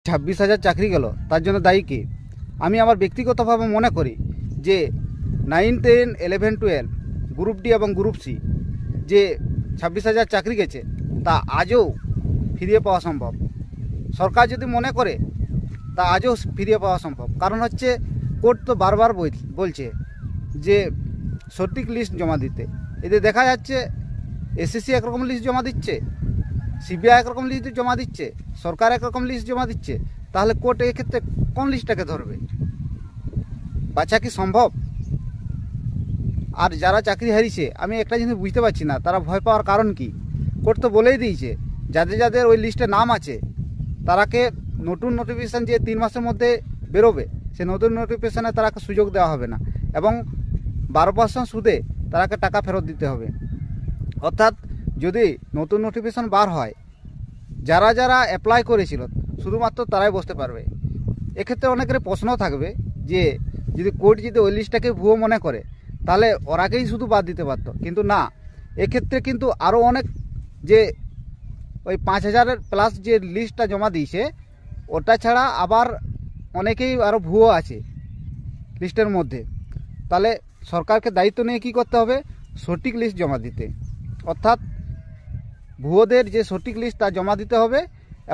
26,000 চাকরি গেল, তার জন্য দায়ী কে? আমি আমার ব্যক্তিগতভাবে মনে করি যে 9, 10, 11, 12 গ্রুপ ডি এবং গ্রুপ সি যে 26,000 চাকরি গেছে তা আজও ফিরিয়ে পাওয়া সম্ভব। সরকার যদি মনে করে তা আজও ফিরিয়ে পাওয়া সম্ভব। কারণ হচ্ছে কোর্ট তো বারবার বলছে যে সঠিক লিস্ট জমা দিতে। এতে দেখা যাচ্ছে এসএসসি একরকম লিস্ট জমা দিচ্ছে, সিবিআই একরকম লিস্ট জমা দিচ্ছে, সরকার একরকম লিস্ট জমা দিচ্ছে। তাহলে কোর্ট এক্ষেত্রে কোন লিস্টটাকে ধরবে? বাছা কি সম্ভব? আর যারা চাকরি হারিয়েছে আমি একটা জিনিস বুঝতে পারছি না, তারা ভয় পাওয়ার কারণ কি? কোর্ট তো বলেই দিয়েছে যাদের যাদের ওই লিস্টে নাম আছে তারাকে নতুন নোটিফিকেশান যে 3 মাসের মধ্যে বেরোবে, সে নতুন নোটিফিকেশানে তারাকে সুযোগ দেওয়া হবে না এবং 12% সুদে তারাকে টাকা ফেরত দিতে হবে। অর্থাৎ যদি নতুন নোটিফিকেশান বার হয়, যারা যারা অ্যাপ্লাই করেছিল শুধুমাত্র তারাই বসতে পারবে। এক্ষেত্রে অনেকের প্রশ্ন থাকবে যে যদি কোর্ট যদি ওই লিস্টটাকে ভুয়ো মনে করে তাহলে ওরাকেই শুধু বাদ দিতে পারতো, কিন্তু না, এক্ষেত্রে কিন্তু আরও অনেক যে ওই 5,000-এর প্লাস যে লিস্টটা জমা দিয়েছে ওটা ছাড়া আবার অনেকেই আরও ভুয়ো আছে লিস্টের মধ্যে। তাহলে সরকারকে দায়িত্ব নিয়ে কী করতে হবে? সঠিক লিস্ট জমা দিতে। অর্থাৎ ভুয়োদের যে সঠিক লিস্ট তা জমা দিতে হবে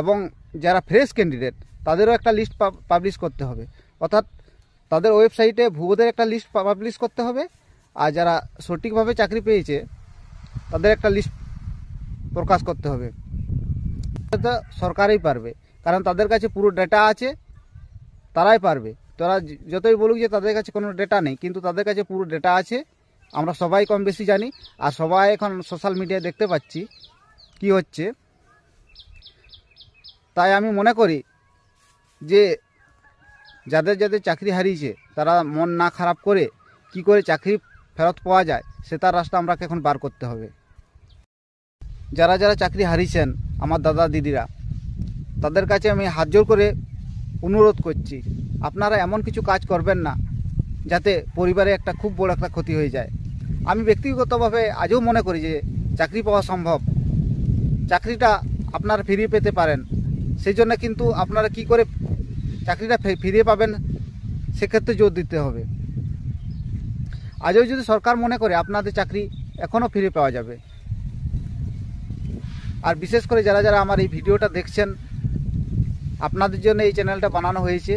এবং যারা ফ্রেশ ক্যান্ডিডেট তাদেরও একটা লিস্ট পাবলিশ করতে হবে। অর্থাৎ তাদের ওয়েবসাইটে ভুয়োদের একটা লিস্ট পাবলিশ করতে হবে, আর যারা সঠিকভাবে চাকরি পেয়েছে তাদের একটা লিস্ট প্রকাশ করতে হবে। এটা সরকারই পারবে, কারণ তাদের কাছে পুরো ডেটা আছে, তারাই পারবে। তারা যতই বলুক যে তাদের কাছে কোনো ডেটা নেই, কিন্তু তাদের কাছে পুরো ডেটা আছে। আমরা সবাই কম বেশি জানি, আর সবাই এখন সোশ্যাল মিডিয়ায় দেখতে পাচ্ছি কি হচ্ছে। তাই আমি মনে করি যে যাদের যাদের চাকরি হারিয়েছে তারা মন না খারাপ করে কি করে চাকরি ফেরত পাওয়া যায় সে তার রাস্তা আমরাকে এখন বার করতে হবে। যারা যারা চাকরি হারিয়েছেন আমার দাদা দিদিরা, তাদের কাছে আমি হাত জোর করে অনুরোধ করছি, আপনারা এমন কিছু কাজ করবেন না যাতে পরিবারে একটা খুব বড় একটা ক্ষতি হয়ে যায়। আমি ব্যক্তিগতভাবে আজও মনে করি যে চাকরি পাওয়া সম্ভব, চাকরিটা আপনারা ফিরিয়ে পেতে পারেন। সেই জন্য কিন্তু আপনারা কি করে চাকরিটা ফিরিয়ে পাবেন সেক্ষেত্রে জোর দিতে হবে। আজও যদি সরকার মনে করে আপনাদের চাকরি এখনও ফিরে পাওয়া যাবে। আর বিশেষ করে যারা যারা আমার এই ভিডিওটা দেখছেন, আপনাদের জন্য এই চ্যানেলটা বানানো হয়েছে।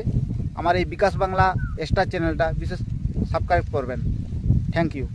আমার এই বিকাশ বাংলা স্টার চ্যানেলটা বিশেষ সাবস্ক্রাইব করবেন। Thank you.